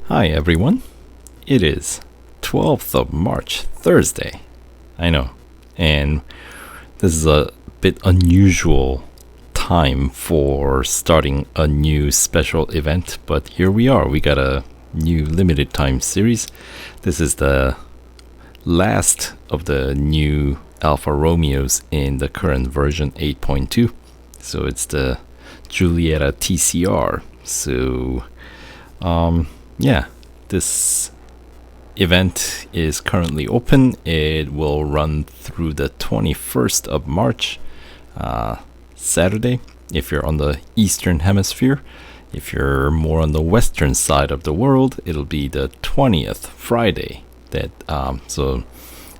Hi everyone, it is 12th of March, Thursday. I know, and this is a bit unusual time for starting a new special event, but here we are. We got a new limited time series. This is the last of the new Alfa Romeos in the current version 8.2. So it's the Giulietta TCR. So yeah, this event is currently open. It will run through the 21st of March, Saturday, if you're on the Eastern Hemisphere. If you're more on the western side of the world, it'll be the 20th, Friday. So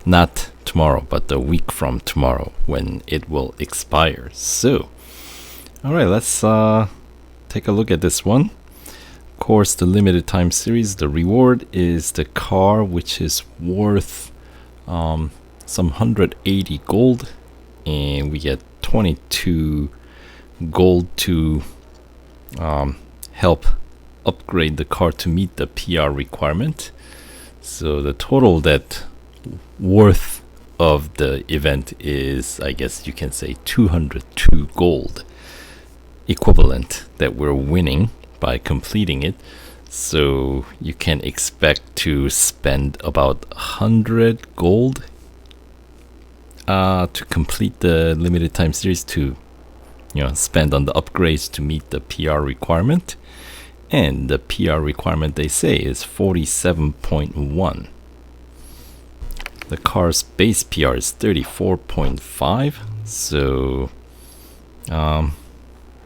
not tomorrow, but the week from tomorrow when it will expire. So, all right, let's take a look at this one. Of course, the limited time series, the reward is the car, which is worth some 180 gold, and we get 22 gold to help upgrade the car to meet the PR requirement. So the total that worth of the event is, I guess you can say, 202 gold equivalent that we're winning by completing it. So you can expect to spend about 100 gold to complete the limited time series, to spend on the upgrades to meet the PR requirement. And the PR requirement, they say, is 47.1. The car's base PR is 34.5. So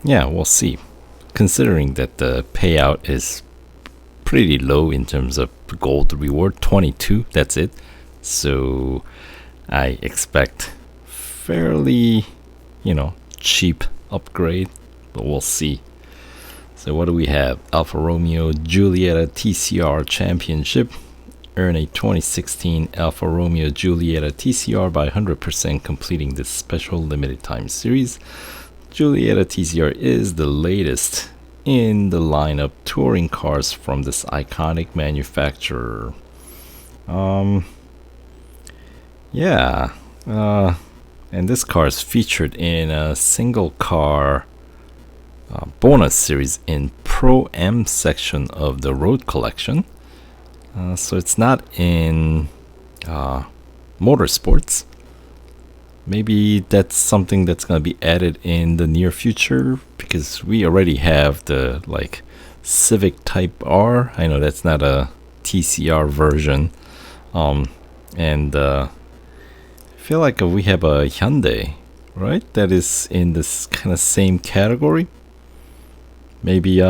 yeah, we'll see. Considering that the payout is pretty low in terms of gold reward, 22, that's it. So I expect fairly, cheap upgrade, but we'll see. So what do we have? Alfa Romeo Giulietta TCR Championship. Earn a 2016 Alfa Romeo Giulietta TCR by 100% completing this special limited time series. Giulietta TCR is the latest in the line of touring cars from this iconic manufacturer. Yeah, and this car is featured in a single car bonus series in Pro M section of the Road Collection. So it's not in Motorsports. Maybe that's something that's going to be added in the near future, because we already have the Civic Type R. I know that's not a TCR version. And I feel like we have a Hyundai, right? That is in this kind of same category. Maybe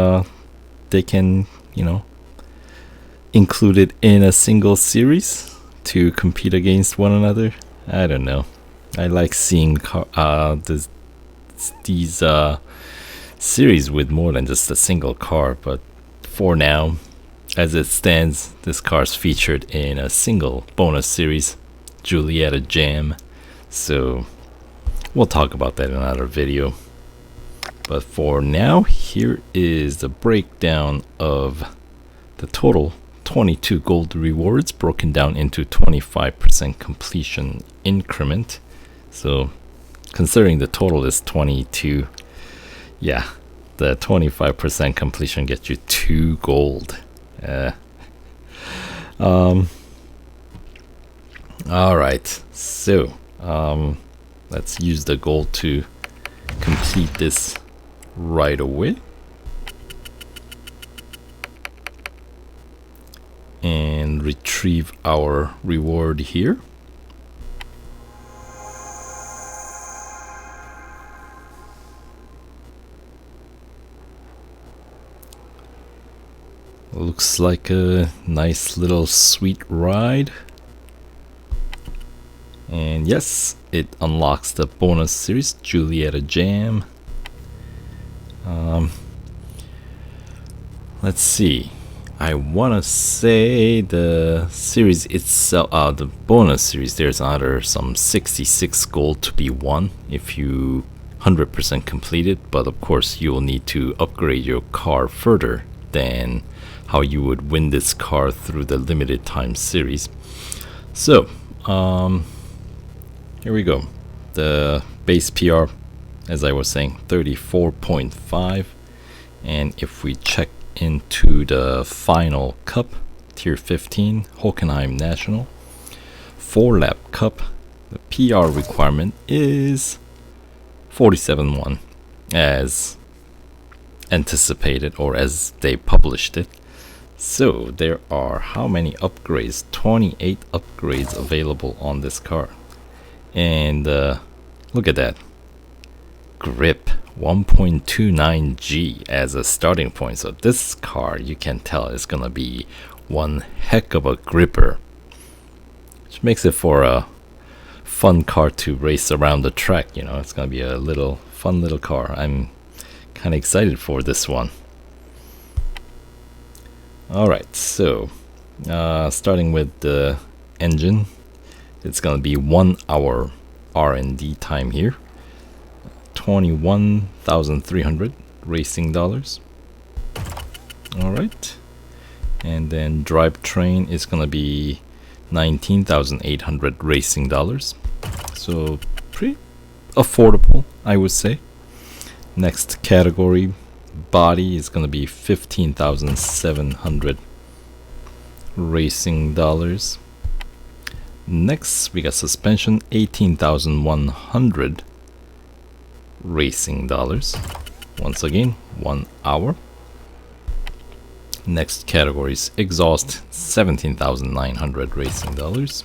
they can, include it in a single series to compete against one another. I don't know. I like seeing these series with more than just a single car, but for now, as it stands, this car is featured in a single bonus series, Giulietta Jam. So we'll talk about that in another video. But for now, here is the breakdown of the total 22 gold rewards, broken down into 25% completion increment. So considering the total is 22, yeah, the 25% completion gets you 2 gold. Alright, so let's use the gold to complete this right away. And retrieve our reward here. Looks like a nice little sweet ride. And yes, it unlocks the bonus series, Giulietta Jam. Let's see. I want to say the series itself, the bonus series, there's some 66 gold to be won if you 100% complete it, but of course you will need to upgrade your car further than how you would win this car through the limited time series. So here we go. The base PR, as I was saying, 34.5. And if we check into the final cup, tier 15, Hockenheim National 4-lap cup, the PR requirement is 47.1 as anticipated, or as they published it. So there are how many upgrades? 28 upgrades available on this car. And look at that. Grip 1.29G as a starting point. So this car, you can tell, is gonna be one heck of a gripper, which makes it for a fun car to race around the track. You know, it's gonna be a little fun little car. I'm kind of excited for this one. Alright, so starting with the engine, it's gonna be 1 hour R&D time here, 21,300 racing dollars. Alright, and then drivetrain is gonna be 19,800 racing dollars, so pretty affordable, I would say. Next category, body, is gonna be 15,700 racing dollars. Next we got suspension, 18,100 racing dollars. Once again, 1 hour. Next category is exhaust, 17,900 racing dollars.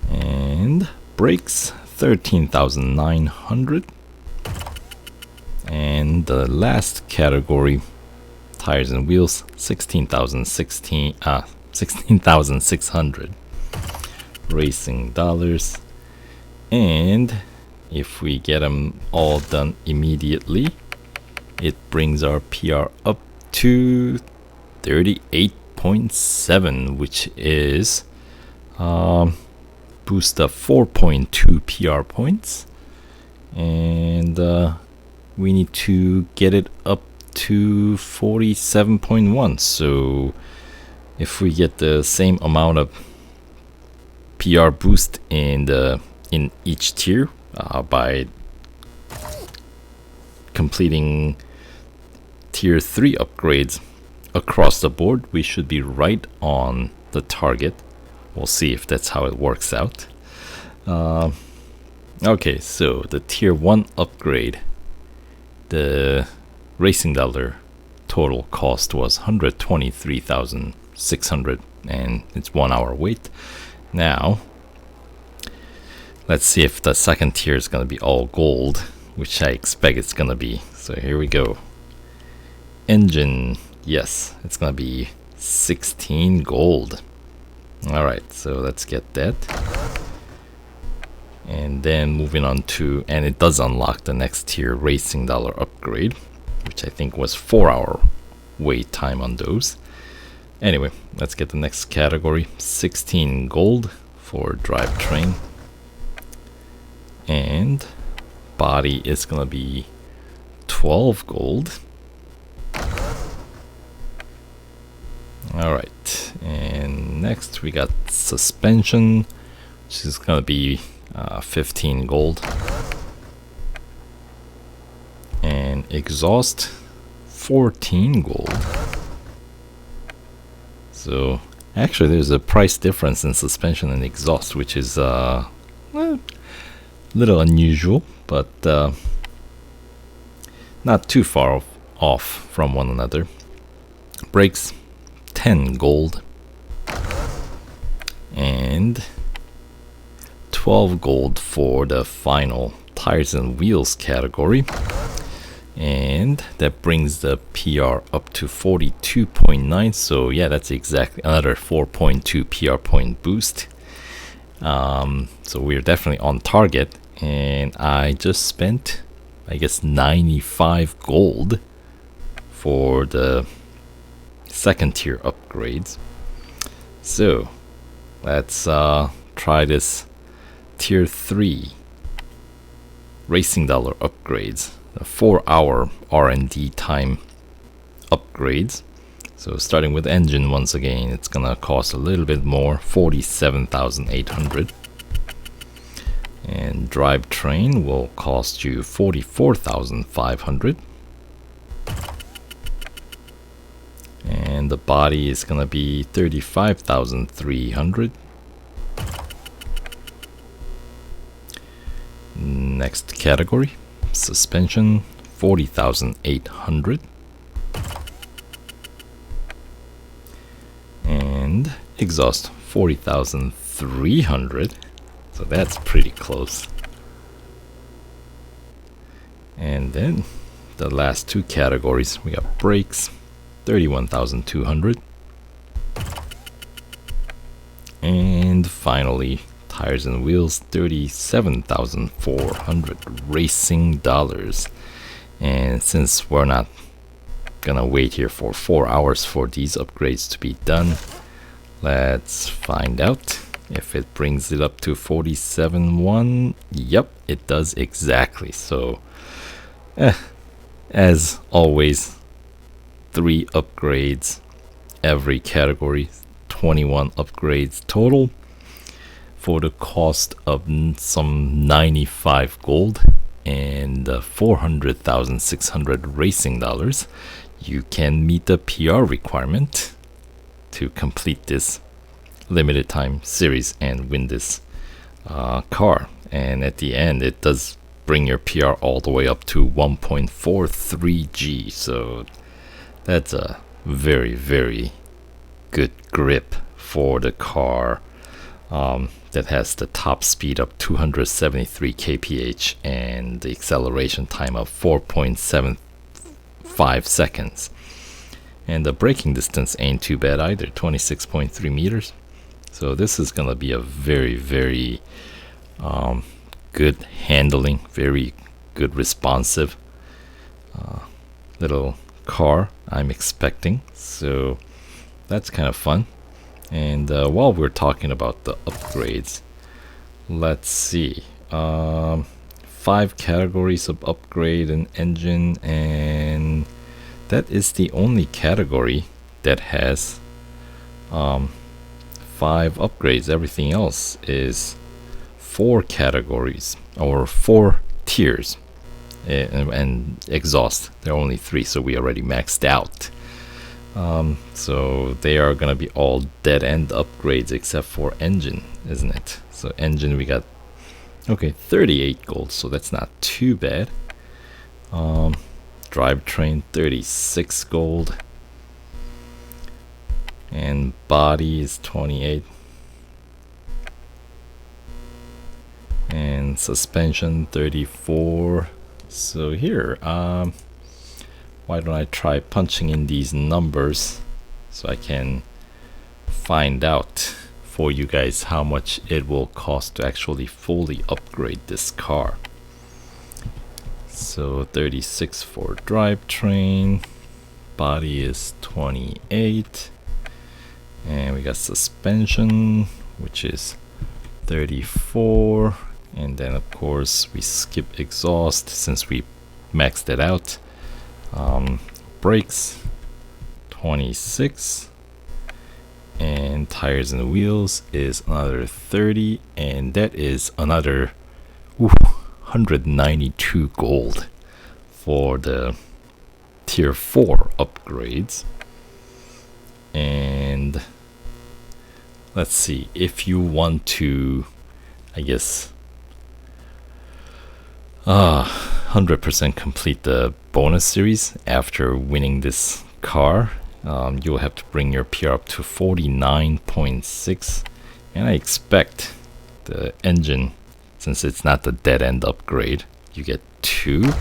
And brakes, 13,900. And the last category, tires and wheels, 16,600 racing dollars. And if we get them all done immediately, it brings our PR up to 38.7, which is boost up 4.2 PR points, and we need to get it up to 47.1. So if we get the same amount of PR boost in each tier by completing tier 3 upgrades across the board, we should be right on the target. We'll see if that's how it works out. Okay, so the tier 1 upgrade, the racing dollar total cost was 123,600, and it's 1 hour wait. Now let's see if the second tier is going to be all gold, which I expect it's going to be. So here we go. Engine, yes, it's going to be 16 gold. Alright, so let's get that. And then moving on to, and it does unlock the next tier racing dollar upgrade, which I think was 4 hour wait time on those. Anyway, let's get the next category. 16 gold for drivetrain. And body is gonna be 12 gold. Alright, and next we got suspension, which is gonna be 15 gold. And exhaust, 14 gold. So actually there's a price difference in suspension and exhaust, which is a little unusual, but not too far off from one another. Brakes, 10 gold. And 12 gold for the final tires and wheels category. And that brings the PR up to 42.9. So yeah, that's exactly another 4.2 PR point boost. So we're definitely on target. And I just spent, I guess, 95 gold for the second tier upgrades. So let's try this tier 3 racing dollar upgrades, the 4 hour R&D time upgrades. So starting with engine once again, it's gonna cost a little bit more, 47,800. And drivetrain will cost you 44,500. And the body is gonna be 35,300. Next category, suspension, 40,800. And exhaust, 40,300. So that's pretty close. And then the last two categories, we got brakes, 31,200. And finally, tires and wheels, 37,400 racing dollars. And since we're not gonna wait here for 4 hours for these upgrades to be done, let's find out if it brings it up to 47,1. Yep, it does exactly. So as always, 3 upgrades every category, 21 upgrades total for the cost of some 95 gold and 400,600 racing dollars. You can meet the PR requirement to complete this limited time series and win this car. And at the end, it does bring your PR all the way up to 1.43G. So that's a very, very good grip for the car that has the top speed of 273 kph and the acceleration time of 4.75 seconds. And the braking distance ain't too bad either, 26.3 meters. So this is gonna be a very, very good handling, very good responsive little car I'm expecting. So that's kind of fun. And while we're talking about the upgrades, let's see, 5 categories of upgrade and engine, and that is the only category that has 5 upgrades. Everything else is 4 categories or 4 tiers, and exhaust, there are only 3, so we already maxed out. So they are gonna be all dead end upgrades except for engine, isn't it? So engine, we got 38 gold, so that's not too bad. Drivetrain, 36 gold, and body is 28, and suspension 34. So here, why don't I try punching in these numbers so I can find out for you guys how much it will cost to actually fully upgrade this car. So 36 for drivetrain, body is 28, and we got suspension, which is 34, and then of course we skip exhaust since we maxed it out. Brakes 26, and tires and wheels is another 30, and that is another 192 gold for the tier 4 upgrades. And let's see, if you want to, I guess, 100% complete the bonus series after winning this car, you'll have to bring your PR up to 49.6, and I expect the engine, since it's not the dead end upgrade, you get 2,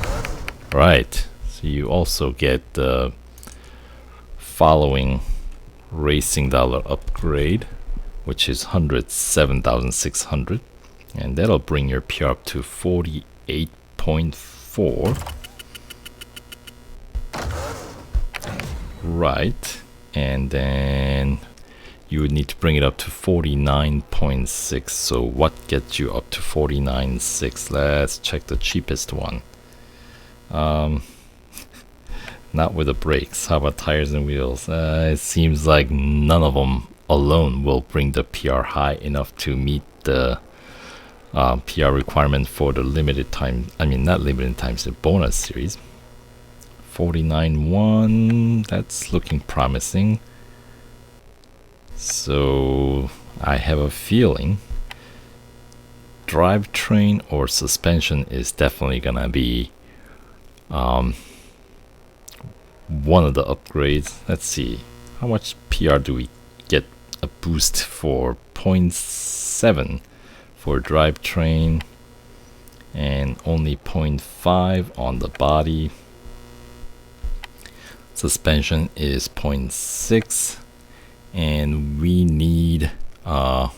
right? So you also get the following racing dollar upgrade, which is 107,600, and that'll bring your PR up to 48.4. Right, and then you would need to bring it up to 49.6. So what gets you up to 49.6? Let's check the cheapest one. Not with the brakes. How about tires and wheels? It seems like none of them alone will bring the PR high enough to meet the PR requirement for the limited time. I mean, not limited times, the bonus series. 49.1. That's looking promising. So I have a feeling drivetrain or suspension is definitely gonna be one of the upgrades. Let's see, how much PR do we get a boost for? 0.7 for drivetrain and only 0.5 on the body. Suspension is 0.6 and we need well,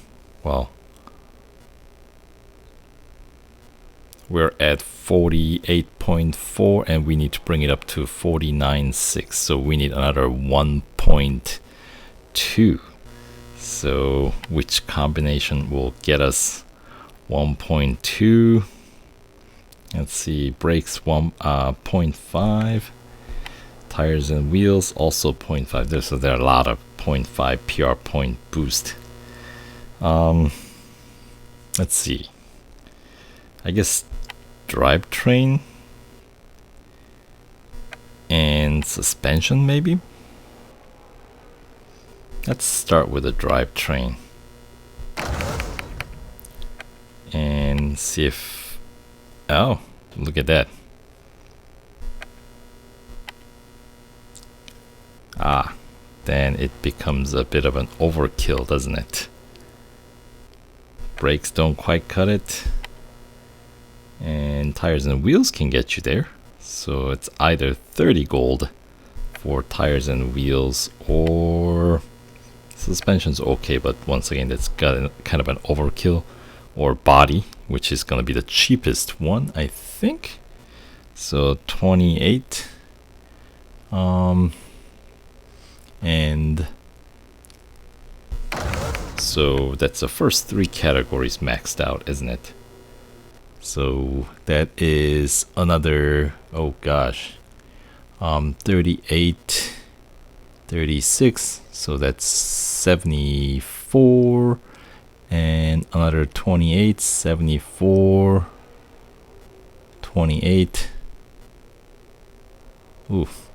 we're at 48.4 and we need to bring it up to 49.6, so we need another 1.2. So which combination will get us 1.2? Let's see, brakes 0.5, tires and wheels also 0.5. So there are a lot of 0.5 PR point boost. Let's see, I guess drivetrain and suspension maybe. Let's start with a drivetrain and see if, oh, look at that. Then it becomes a bit of an overkill, doesn't it? Brakes don't quite cut it, and tires and wheels can get you there. So it's either 30 gold for tires and wheels, or suspension's okay, but once again that's got kind of an overkill, or body, which is gonna be the cheapest one, I think. So 28, and so that's the first three categories maxed out, isn't it? So that is another, oh gosh, 38, 36, so that's 74, and another 28, 74, 28. Oof.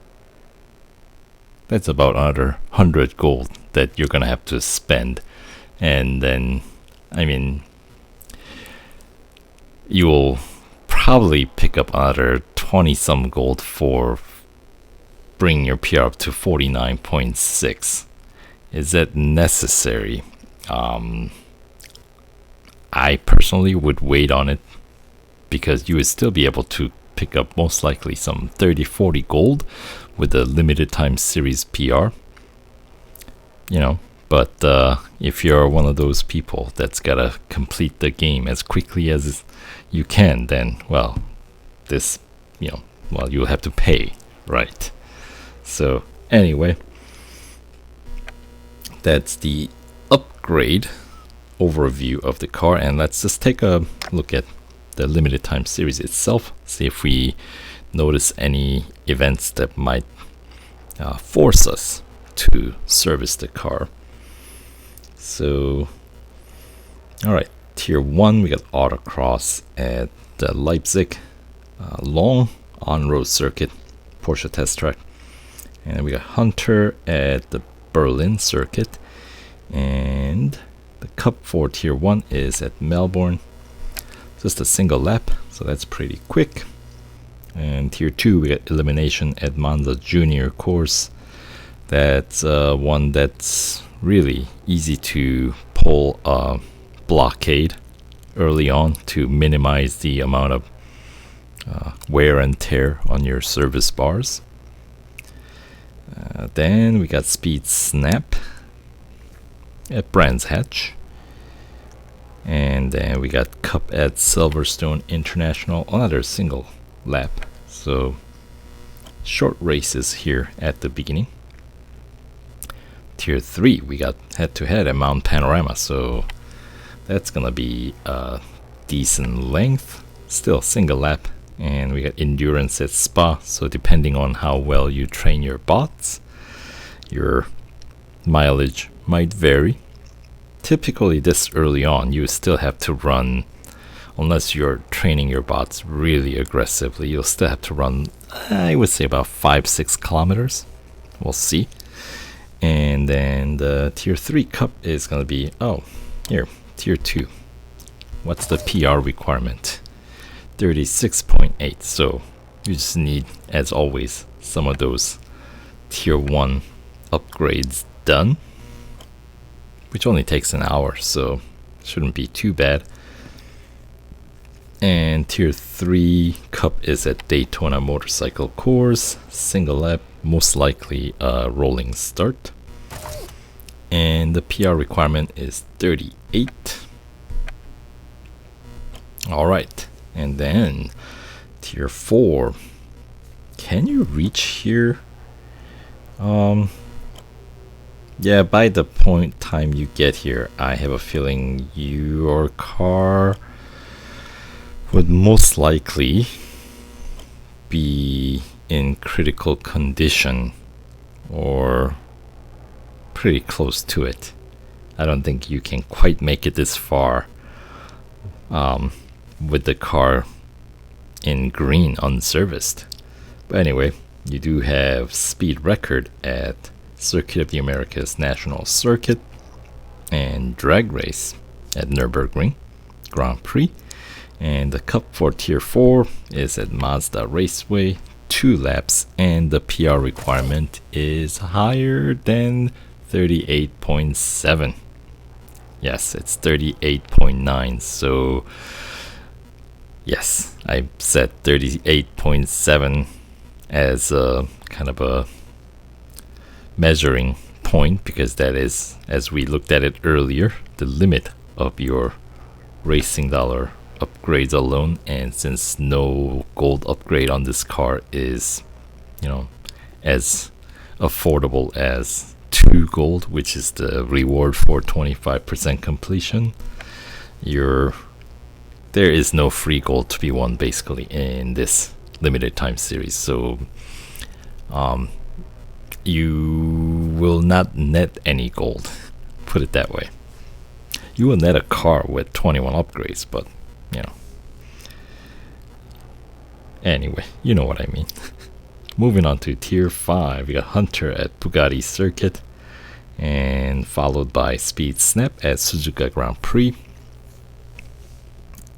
That's about another 100 gold that you're gonna have to spend. And then, I mean, you will probably pick up another 20 some gold for bringing your PR up to 49.6. Is that necessary? I personally would wait on it, because you would still be able to pick up most likely some 30-40 gold with the limited time series PR, you know. But if you're one of those people that's gotta complete the game as quickly as you can, then, well, this, you know, well, you'll have to pay, right? So anyway, that's the upgrade overview of the car, and let's just take a look at the limited time series itself, see if we notice any events that might force us to service the car. So, alright, tier 1, we got autocross at Leipzig, long on-road circuit, Porsche test track. And we got Hunter at the Berlin circuit, and the cup for tier 1 is at Melbourne, just a single lap, so that's pretty quick. And tier 2, we got elimination at Monza Junior course. That's one that's really easy to pull a blockade early on to minimize the amount of wear and tear on your service bars. Then we got Speed Snap at Brands Hatch, and then we got Cup at Silverstone International, another single lap, so short races here at the beginning. Tier 3, we got head-to-head at Mount Panorama, so that's gonna be a decent length, still single lap, And we got endurance at Spa. So depending on how well you train your bots, your mileage might vary. Typically this early on, you still have to run, unless you're training your bots really aggressively, you'll still have to run, I would say, about 5-6 kilometers. We'll see. And then the tier 3 cup is going to be, here, tier 2. What's the PR requirement? 36.8. So you just need, as always, some of those tier 1 upgrades done, which only takes an hour, so shouldn't be too bad. And tier 3 cup is at Daytona Motorcycle Course, single lap, most likely a rolling start. And the PR requirement is 38. Alright, and then tier 4. Can you reach here? Yeah, by the time you get here, I have a feeling your car would most likely be in critical condition or pretty close to it. I don't think you can quite make it this far with the car in green unserviced. But anyway, you do have speed record at Circuit of the Americas National Circuit and drag race at Nürburgring Grand Prix. And the cup for tier 4 is at Mazda Raceway, 2 laps, and the PR requirement is higher than 38.7. Yes, it's 38.9. So yes, I set 38.7 as a kind of a measuring point, because that is, as we looked at it earlier, the limit of your racing dollar upgrades alone. And since no gold upgrade on this car is, as affordable as 2 gold, which is the reward for 25% completion, there is no free gold to be won basically in this limited time series. So you will not net any gold, put it that way. You will net a car with 21 upgrades, but anyway, you know what I mean. Moving on to tier 5, we got Hunter at Bugatti Circuit, and followed by Speed Snap at Suzuka Grand Prix.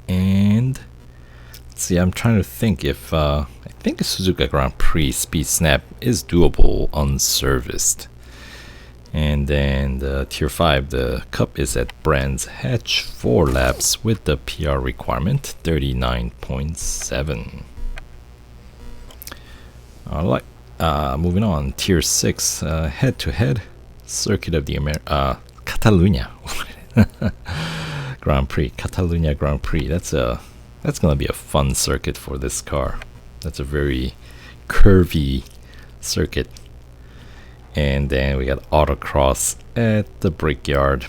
And let's see, I'm trying to think if I think Suzuka Grand Prix Speed Snap is doable unserviced. And then the tier 5, the cup is at Brands Hatch, 4 laps with the PR requirement 39.7. Alright, moving on, tier 6, head to head, Circuit of the Catalunya Grand Prix, Catalunya Grand Prix. That's gonna be a fun circuit for this car. That's a very curvy circuit. And then we got autocross at the Brickyard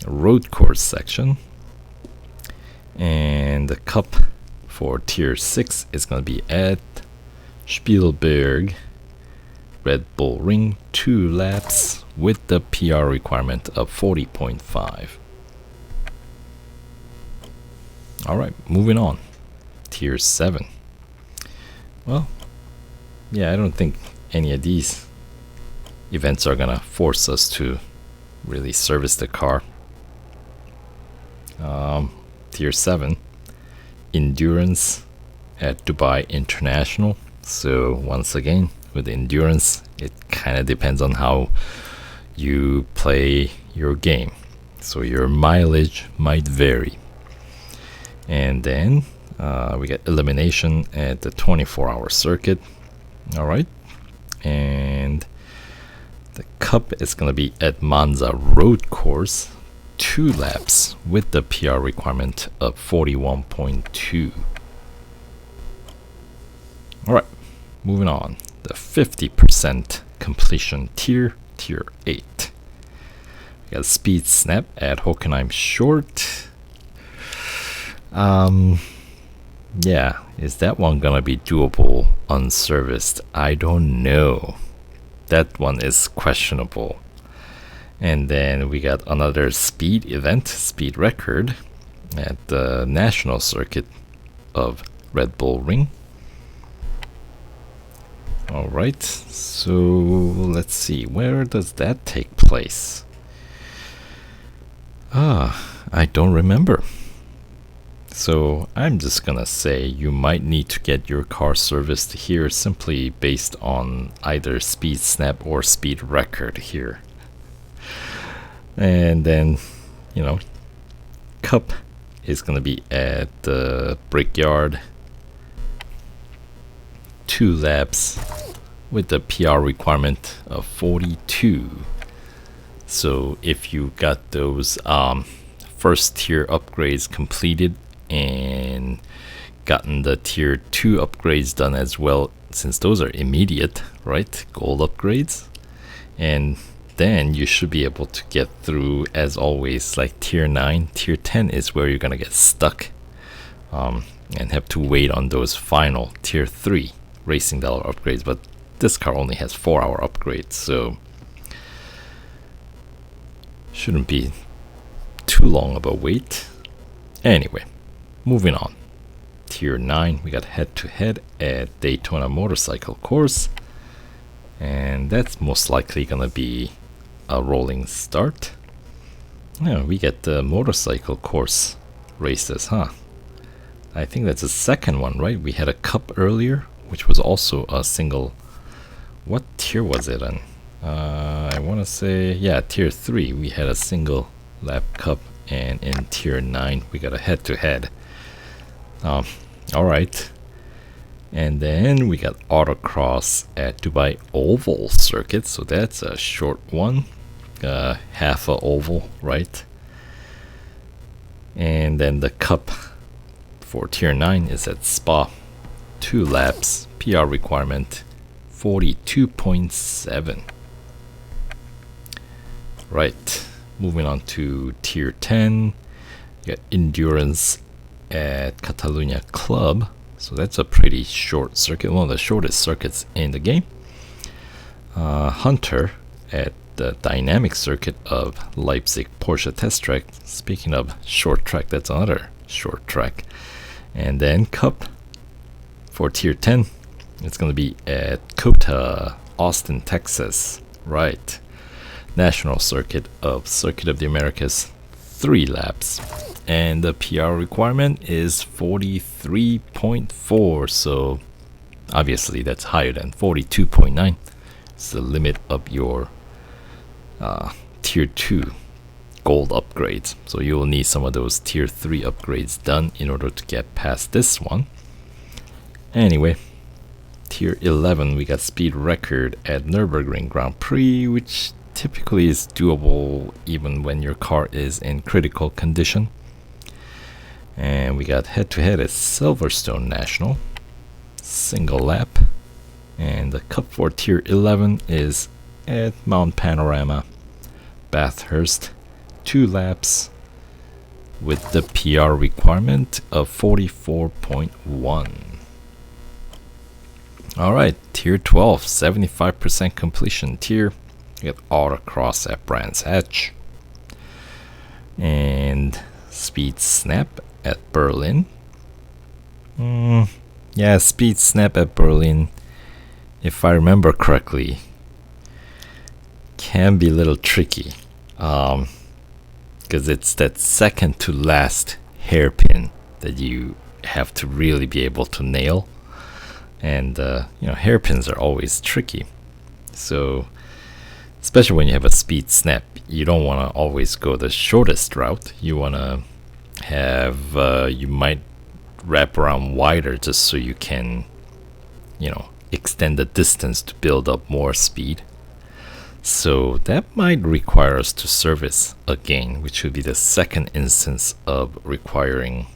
road course section. And the cup for tier 6 is gonna be at Spielberg Red Bull Ring, 2 laps with the PR requirement of 40.5. Alright, moving on. Tier 7. Well, yeah, I don't think any of these events are gonna force us to really service the car. Tier 7. Endurance at Dubai International. So once again, with endurance, it kind of depends on how you play your game. So your mileage might vary. And then we get elimination at the 24-hour circuit. Alright. And the cup is going to be at Monza road course, 2 laps with the PR requirement of 41.2. Alright, moving on. The 50% completion tier, tier 8. We got Speed Snap at Hockenheim Short. Yeah, is that one gonna be doable unserviced? I don't know. That one is questionable. And then we got another speed event, speed record, at the national circuit of Red Bull Ring. Alright, so let's see, where does that take place? I don't remember. So I'm just gonna say you might need to get your car serviced here simply based on either speed snap or speed record here. And then, you know, Cup is gonna be at the Brickyard. 2 laps with the PR requirement of 42. So if you got those first tier upgrades completed and gotten the tier 2 upgrades done as well, since those are immediate, right? Gold upgrades. And then you should be able to get through, as always, like tier 9. Tier 10 is where you're gonna get stuck and have to wait on those final tier 3 racing dollar upgrades. But this car only has 4-hour upgrades, so shouldn't be too long of a wait. Anyway, moving on. Tier 9, we got head-to-head at Daytona Motorcycle Course, and that's most likely gonna be a rolling start. Yeah, we get the motorcycle course races, huh? I think that's the second one, right? We had a cup earlier, which was also a single. What tier was it in? I want to say, yeah, tier 3 we had a single lap cup, and in tier 9 we got a head-to-head. Alright, and then we got autocross at Dubai Oval Circuit, so that's a short one, half a oval, right? And then the cup for tier 9 is at Spa, 2 laps, PR requirement 42.7. Right, moving on to tier 10, you got endurance at Catalunya Club, so that's a pretty short circuit, one of the shortest circuits in the game. Hunter at the dynamic circuit of Leipzig Porsche Test Track. Speaking of short track, that's another short track. And then Cup for tier 10, it's going to be at COTA, Austin, Texas, right? National circuit of Circuit of the Americas, 3 laps. And the PR requirement is 43.4, so obviously that's higher than 42.9. It's the limit of your tier 2 gold upgrades, so you will need some of those tier 3 upgrades done in order to get past this one. Anyway, tier 11 we got speed record at Nürburgring Grand Prix, which typically is doable even when your car is in critical condition. And we got head-to-head at Silverstone National, single lap. And the cup for tier 11 is at Mount Panorama, Bathurst, 2 laps with the PR requirement of 44.1. Alright, tier 12, 75% completion tier. We got autocross at Brands Hatch. And speed snap at Berlin. Yeah, speed snap at Berlin, if I remember correctly, can be a little tricky. Because it's that second to last hairpin that you have to really be able to nail. And, hairpins are always tricky. So, especially when you have a speed snap, you don't want to always go the shortest route. You want to have, you might wrap around wider just so you can, extend the distance to build up more speed. So that might require us to service again, which would be the second instance of requiring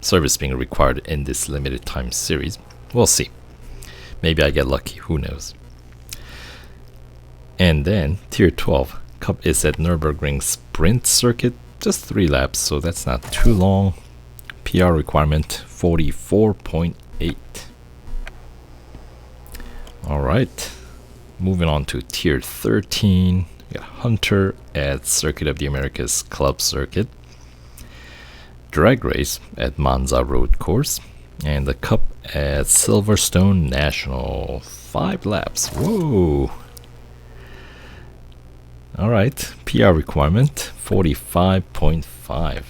service being required in this limited time series. We'll see. Maybe I get lucky, who knows. And then tier 12 cup is at Nürburgring Sprint Circuit, just 3 laps, so that's not too long. PR requirement 44.8. Alright, moving on to tier 13. We got Hunter at Circuit of the Americas Club Circuit, Drag Race at Monza Road Course, and the Cup at Silverstone National. 5 laps. Whoa! Alright, PR requirement 45.5.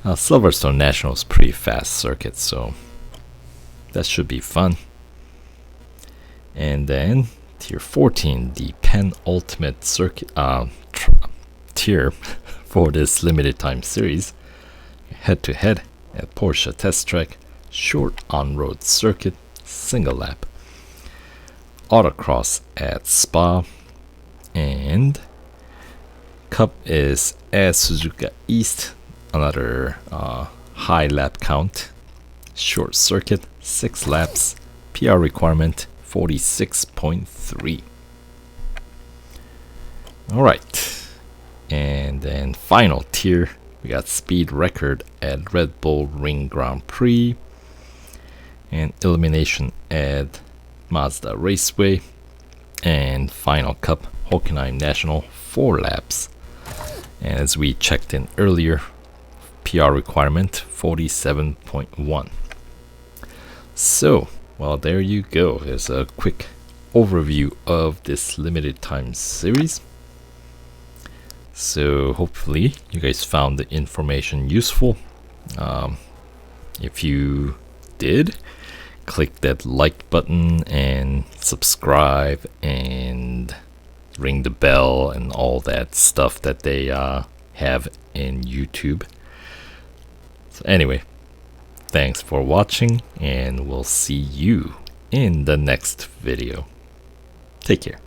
Silverstone National is pretty fast circuit, so that should be fun. And then tier 14, the penultimate circuit tier for this limited time series. Head to head at Porsche Test Track, short on-road circuit, single lap. Autocross at Spa, and Cup is at Suzuka East, another high lap count, short circuit, 6 laps, PR requirement 46.3. Alright, and then final tier, we got speed record at Red Bull Ring Grand Prix, and elimination at Mazda Raceway, and final Cup Hockenheim National, 4 laps. And as we checked in earlier, PR requirement 47.1. So, well, there you go. There's a quick overview of this limited time series. So hopefully you guys found the information useful. If you did, click that like button and subscribe and ring the bell and all that stuff that they have in YouTube. So anyway, thanks for watching, and we'll see you in the next video. Take care.